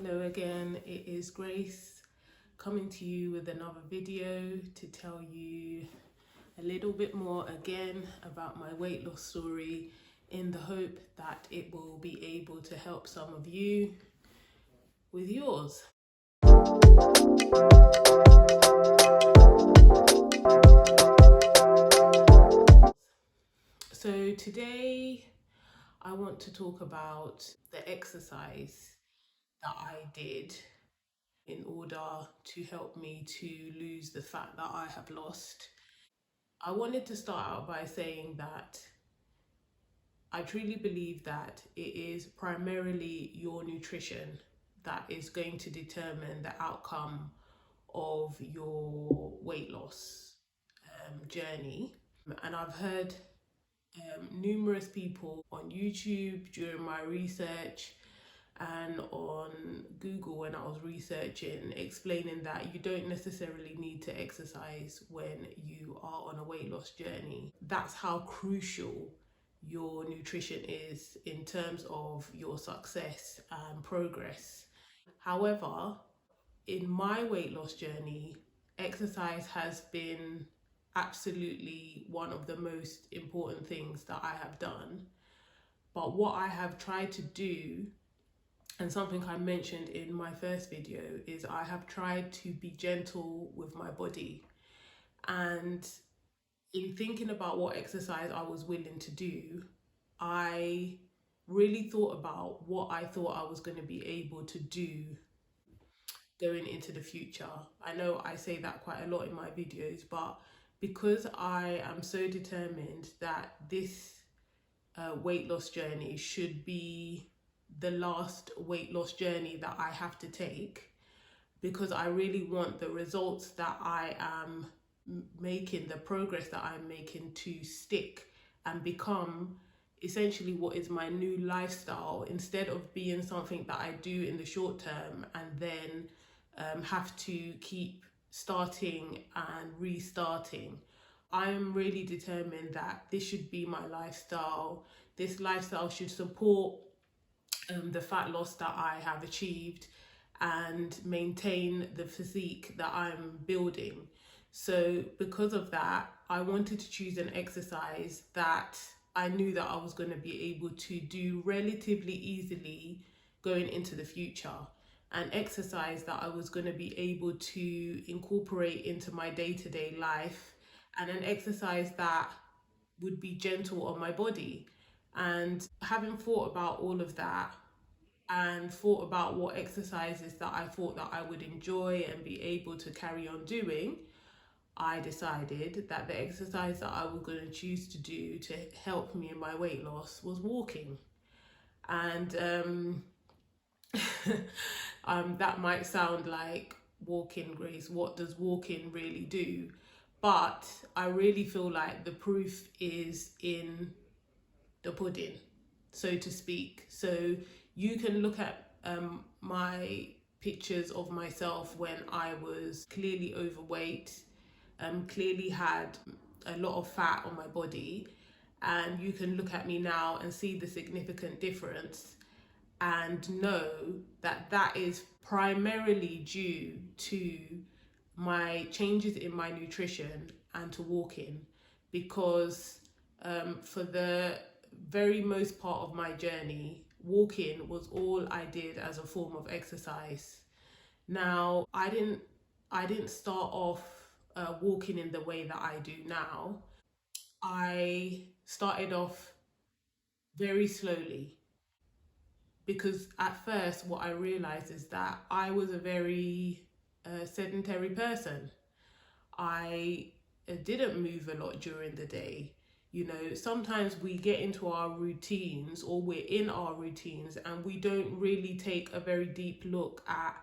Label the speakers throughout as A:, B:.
A: Hello again, it is Grace coming to you with another video to tell you a little bit more again about my weight loss story in the hope that it will be able to help some of you with yours. So today I want to talk about the exercise that I did in order to help me to lose the fat that I have lost. I wanted to start out by saying that I truly believe that it is primarily your nutrition that is going to determine the outcome of your weight loss journey. And I've heard numerous people on YouTube during my research and on Google when I was researching, explaining that you don't necessarily need to exercise when you are on a weight loss journey. That's how crucial your nutrition is in terms of your success and progress. However, in my weight loss journey, exercise has been absolutely one of the most important things that I have done. But what I have tried to do, and something I mentioned in my first video, is I have tried to be gentle with my body. And in thinking about what exercise I was willing to do, I really thought about what I thought I was going to be able to do going into the future. I know I say that quite a lot in my videos, but because I am so determined that this weight loss journey should be the last weight loss journey that I have to take, because I really want the results that I am making, the progress that I'm making, to stick and become essentially what is my new lifestyle, instead of being something that I do in the short term and then have to keep starting and restarting. I'm really determined that this should be my lifestyle. This lifestyle should support the fat loss that I have achieved and maintain the physique that I'm building. So because of that, I wanted to choose an exercise that I knew that I was going to be able to do relatively easily going into the future. An exercise that I was going to be able to incorporate into my day-to-day life, and an exercise that would be gentle on my body. And having thought about all of that and thought about what exercises that I thought that I would enjoy and be able to carry on doing, I decided that the exercise that I was going to choose to do to help me in my weight loss was walking. And that might sound like, walking, Grace, what does walking really do? But I really feel like the proof is in the pudding, so to speak. So you can look at my pictures of myself when I was clearly overweight, clearly had a lot of fat on my body, and you can look at me now and see the significant difference and know that that is primarily due to my changes in my nutrition and to walking. Because for the very most part of my journey, walking was all I did as a form of exercise. Now, I didn't start off walking in the way that I do now. I started off very slowly, because at first what I realized is that I was a very sedentary person. I didn't move a lot during the day. You know, sometimes we get into our routines, or we're in our routines, and we don't really take a very deep look at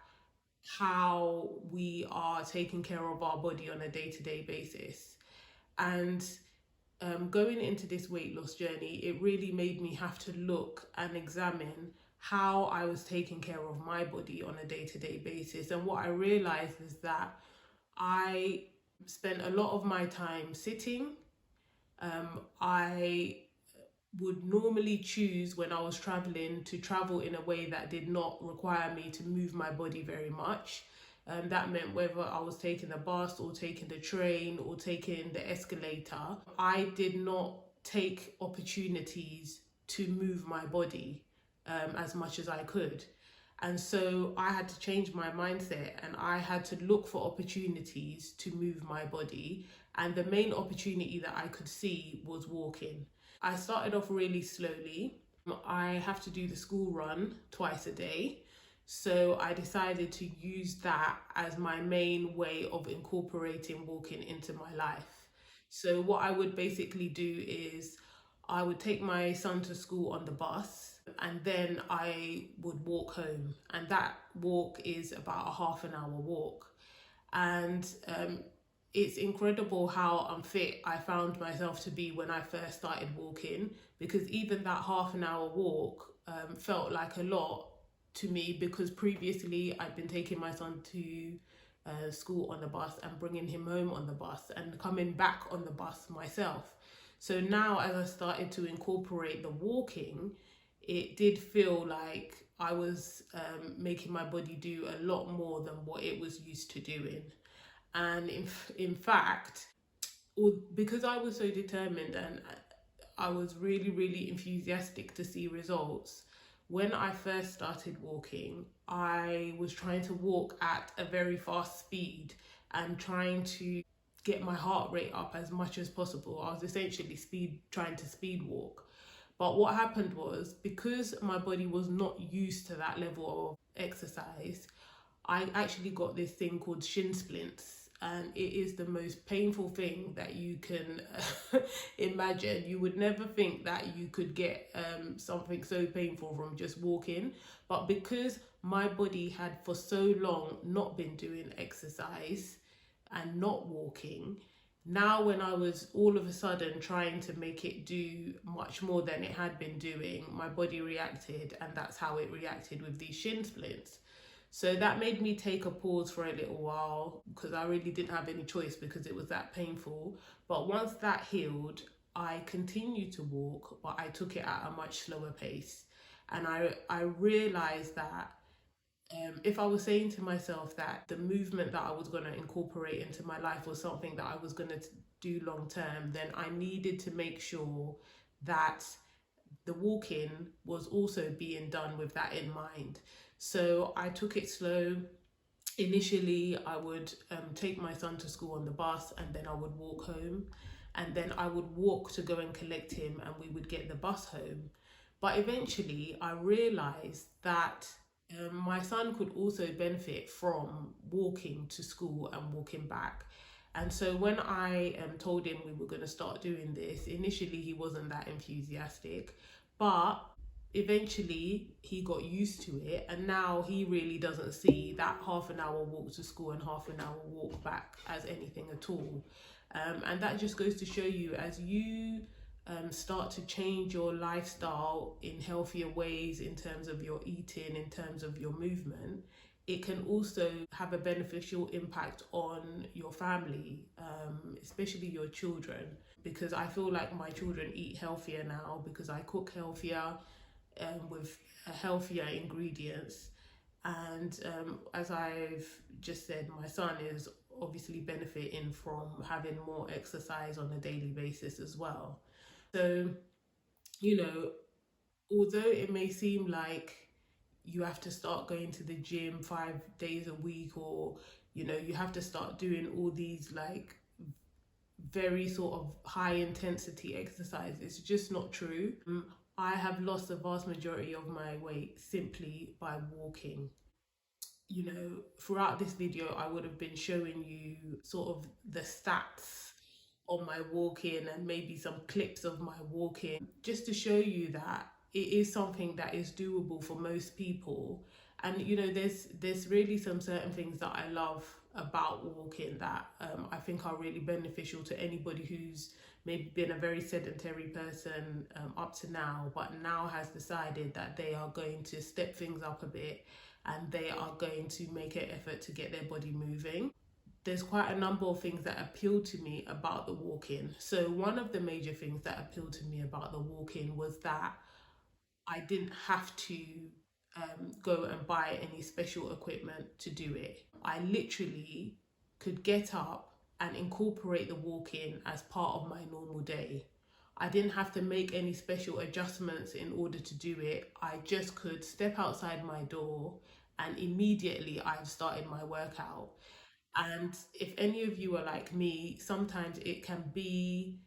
A: how we are taking care of our body on a day-to-day basis. And going into this weight loss journey, it really made me have to look and examine how I was taking care of my body on a day-to-day basis. And what I realized is that I spent a lot of my time sitting. I would normally choose when I was traveling to travel in a way that did not require me to move my body very much. That meant whether I was taking the bus or taking the train or taking the escalator, I did not take opportunities to move my body as much as I could. And so I had to change my mindset and I had to look for opportunities to move my body. And the main opportunity that I could see was walking. I started off really slowly. I have to do the school run twice a day. So I decided to use that as my main way of incorporating walking into my life. So what I would basically do is I would take my son to school on the bus and then I would walk home. And that walk is about a half an hour walk. And it's incredible how unfit I found myself to be when I first started walking, because even that half an hour walk felt like a lot to me, because previously I'd been taking my son to school on the bus and bringing him home on the bus and coming back on the bus myself. So now, as I started to incorporate the walking, it did feel like I was making my body do a lot more than what it was used to doing. And in fact, because I was so determined and I was really, really enthusiastic to see results, when I first started walking, I was trying to walk at a very fast speed and trying to get my heart rate up as much as possible. I was essentially trying to speed walk. But what happened was, because my body was not used to that level of exercise, I actually got this thing called shin splints, and it is the most painful thing that you can imagine. You would never think that you could get something so painful from just walking, but because my body had for so long not been doing exercise and not walking, now when I was all of a sudden trying to make it do much more than it had been doing, my body reacted, and that's how it reacted with these shin splints. So that made me take a pause for a little while, because I really didn't have any choice because it was that painful. But once that healed, I continued to walk, but I took it at a much slower pace. And I realized that if I was saying to myself that the movement that I was going to incorporate into my life was something that I was going to do long term, then I needed to make sure that the walking was also being done with that in mind. So I took it slow. Initially, I would take my son to school on the bus and then I would walk home. And then I would walk to go and collect him and we would get the bus home. But eventually, I realized that my son could also benefit from walking to school and walking back. And so when I told him we were going to start doing this, initially he wasn't that enthusiastic, but eventually he got used to it, and now he really doesn't see that half an hour walk to school and half an hour walk back as anything at all. And that just goes to show you, as you start to change your lifestyle in healthier ways, in terms of your eating, in terms of your movement, it can also have a beneficial impact on your family, especially your children. Because I feel like my children eat healthier now because I cook healthier with healthier ingredients. And as I've just said, my son is obviously benefiting from having more exercise on a daily basis as well. So, you know, although it may seem like you have to start going to the gym 5 days a week, or, you have to start doing all these like very sort of high intensity exercise, it's just not true. I have lost the vast majority of my weight simply by walking. Throughout this video, I would have been showing you sort of the stats on my walking and maybe some clips of my walking, just to show you that it is something that is doable for most people. And there's really some certain things that I love about walking that I think are really beneficial to anybody who's maybe been a very sedentary person up to now, but now has decided that they are going to step things up a bit and they are going to make an effort to get their body moving. there's quite a number of things that appealed to me about the walk-in. So one of the major things that appealed to me about the walk-in was that I didn't have to go and buy any special equipment to do it. I literally could get up and incorporate the walk-in as part of my normal day. I didn't have to make any special adjustments in order to do it. I just could step outside my door and immediately I've started my workout. And if any of you are like me, sometimes it can be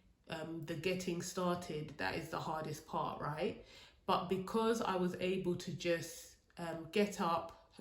A: the getting started that is the hardest part, right? But because I was able to just get up,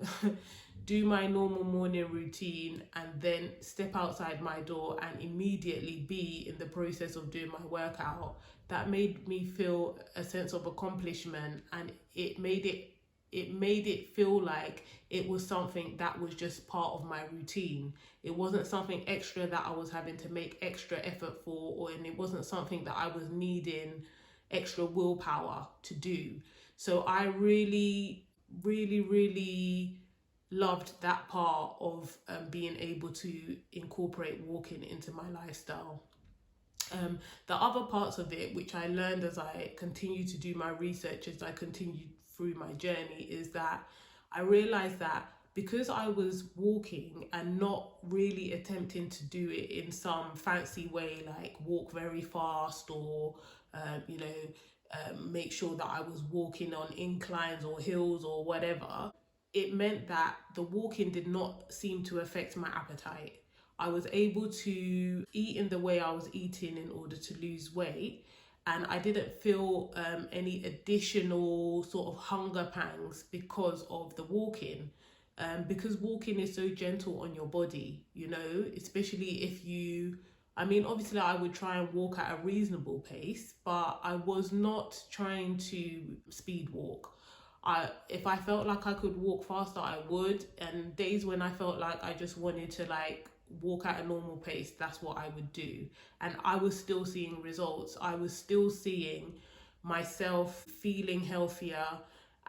A: do my normal morning routine, and then step outside my door and immediately be in the process of doing my workout, that made me feel a sense of accomplishment, and it made it feel like it was something that was just part of my routine. It wasn't something extra that I was having to make extra effort for, and it wasn't something that I was needing extra willpower to do. So I really, really, really loved that part of being able to incorporate walking into my lifestyle. The other parts of it, which I learned as I continue to do my research, as I continued through my journey, is that I realized that because I was walking and not really attempting to do it in some fancy way, like walk very fast or, make sure that I was walking on inclines or hills or whatever, it meant that the walking did not seem to affect my appetite. I was able to eat in the way I was eating in order to lose weight, and I didn't feel any additional sort of hunger pangs because of the walking. Because walking is so gentle on your body, especially if you, I mean, obviously, I would try and walk at a reasonable pace, but I was not trying to speed walk. If I felt like I could walk faster, I would. And days when I felt like I just wanted to like walk at a normal pace, that's what I would do. And I was still seeing results. I was still seeing myself feeling healthier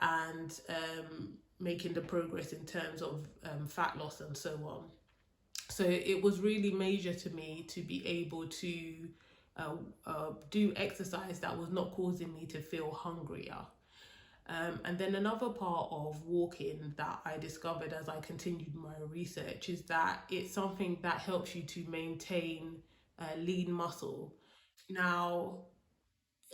A: and making the progress in terms of fat loss and so on. So it was really major to me to be able to do exercise that was not causing me to feel hungrier. And then another part of walking that I discovered as I continued my research is that it's something that helps you to maintain lean muscle. Now,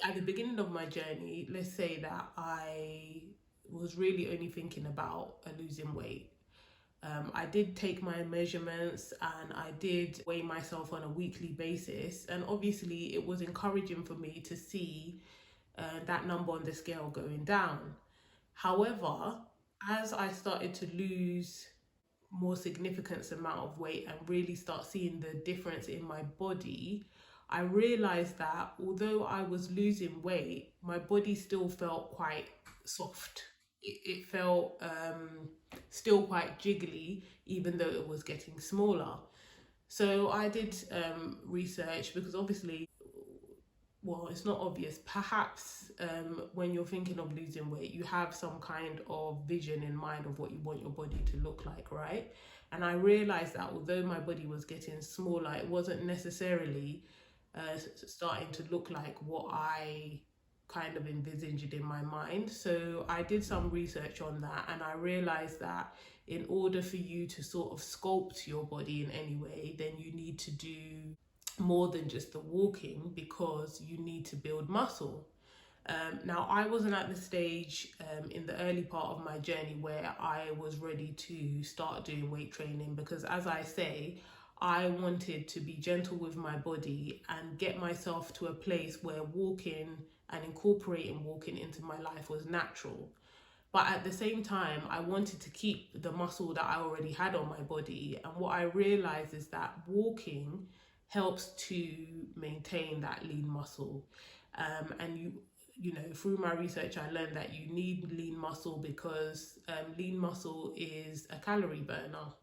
A: at the beginning of my journey, let's say that I was really only thinking about losing weight. I did take my measurements and I did weigh myself on a weekly basis, and obviously, it was encouraging for me to see that number on the scale going down. However, as I started to lose more significant amount of weight and really start seeing the difference in my body, I realized that although I was losing weight, my body still felt quite soft. It felt still quite jiggly, even though it was getting smaller. So I did research because obviously, well, it's not obvious. Perhaps when you're thinking of losing weight, you have some kind of vision in mind of what you want your body to look like, right? And I realized that although my body was getting smaller, it wasn't necessarily starting to look like what I kind of envisaged in my mind. So I did some research on that, and I realized that in order for you to sort of sculpt your body in any way, then you need to do more than just the walking, because you need to build muscle. Now, I wasn't at the stage in the early part of my journey where I was ready to start doing weight training, because, as I say, I wanted to be gentle with my body and get myself to a place where walking and incorporating walking into my life was natural. But at the same time, I wanted to keep the muscle that I already had on my body. And what I realized is that walking helps to maintain that lean muscle. And through my research, I learned that you need lean muscle because lean muscle is a calorie burner.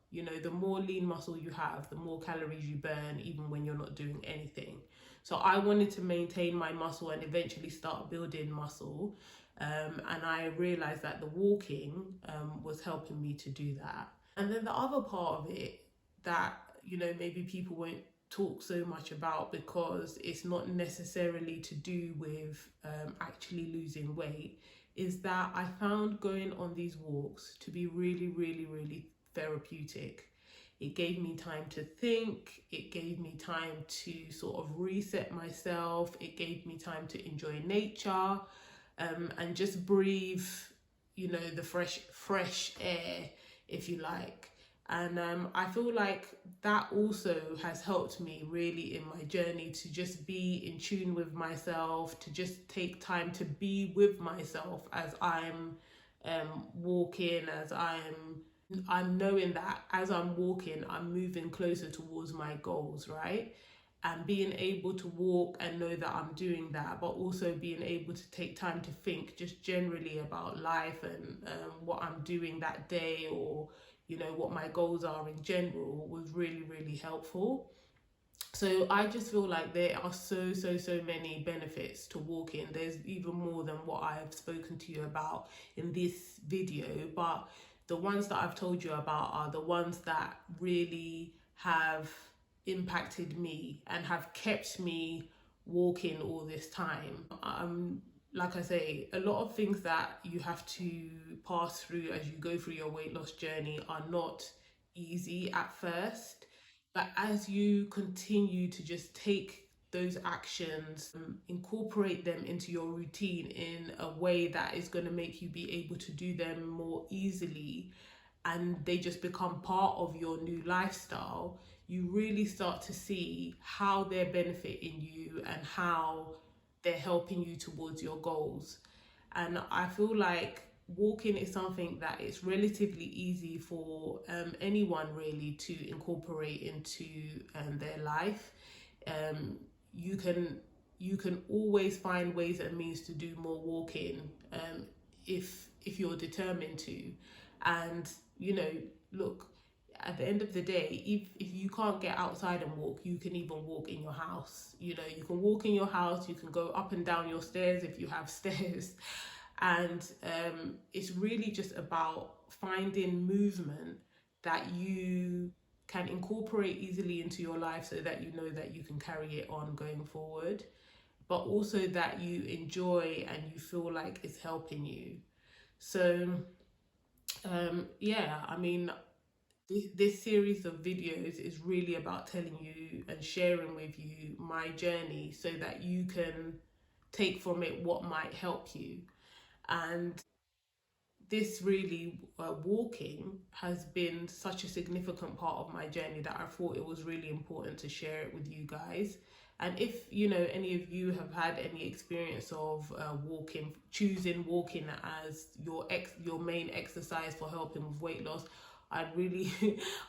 A: The more lean muscle you have, the more calories you burn, even when you're not doing anything. So I wanted to maintain my muscle and eventually start building muscle. And I realized that the walking was helping me to do that. And then the other part of it that maybe people won't talk so much about, because it's not necessarily to do with actually losing weight, is that I found going on these walks to be really, really, really therapeutic. It gave me time to think, it gave me time to sort of reset myself, it gave me time to enjoy nature, and just breathe, the fresh air, if you like. And I feel like that also has helped me really in my journey to just be in tune with myself, to just take time to be with myself as I'm walking, as I'm knowing that as I'm walking, I'm moving closer towards my goals, right? And being able to walk and know that I'm doing that, but also being able to take time to think just generally about life and what I'm doing that day, or what my goals are in general, was really, really helpful. So I just feel like there are so many benefits to walking. There's even more than what I've spoken to you about in this video, but the ones that I've told you about are the ones that really have impacted me and have kept me walking all this time. Like I say, a lot of things that you have to pass through as you go through your weight loss journey are not easy at first, but as you continue to just take those actions, incorporate them into your routine in a way that is going to make you be able to do them more easily, and they just become part of your new lifestyle, you really start to see how they're benefiting you and how they're helping you towards your goals. And I feel like walking is something that it's relatively easy for anyone really to incorporate into their life. You can always find ways and means to do more walking, if you're determined to. And look, at the end of the day, if you can't get outside and walk, you can even walk in your house. You can walk in your house, you can go up and down your stairs if you have stairs. And it's really just about finding movement that you can incorporate easily into your life, so that you know that you can carry it on going forward, but also that you enjoy and you feel like it's helping you. So yeah, I mean, this series of videos is really about telling you and sharing with you my journey, so that you can take from it what might help you. And this really, walking has been such a significant part of my journey that I thought it was really important to share it with you guys. And if any of you have had any experience of choosing walking as your main exercise for helping with weight loss, I'd really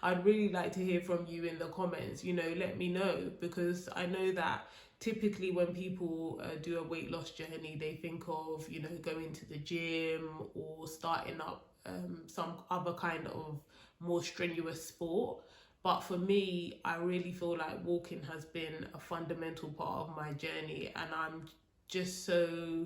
A: I'd really like to hear from you in the comments. Let me know, because I know that typically when people do a weight loss journey, they think of going to the gym or starting up some other kind of more strenuous sport. But for me, I really feel like walking has been a fundamental part of my journey, and I'm just so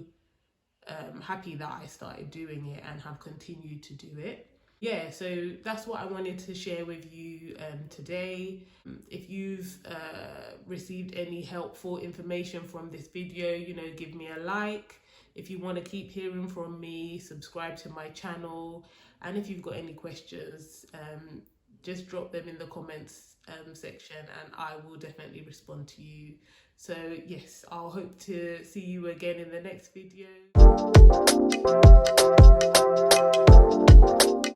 A: happy that I started doing it and have continued to do it. Yeah, so that's what I wanted to share with you today. If you've received any helpful information from this video, give me a like. If you want to keep hearing from me, subscribe to my channel. And if you've got any questions, just drop them in the comments section, and I will definitely respond to you. So yes, I'll hope to see you again in the next video.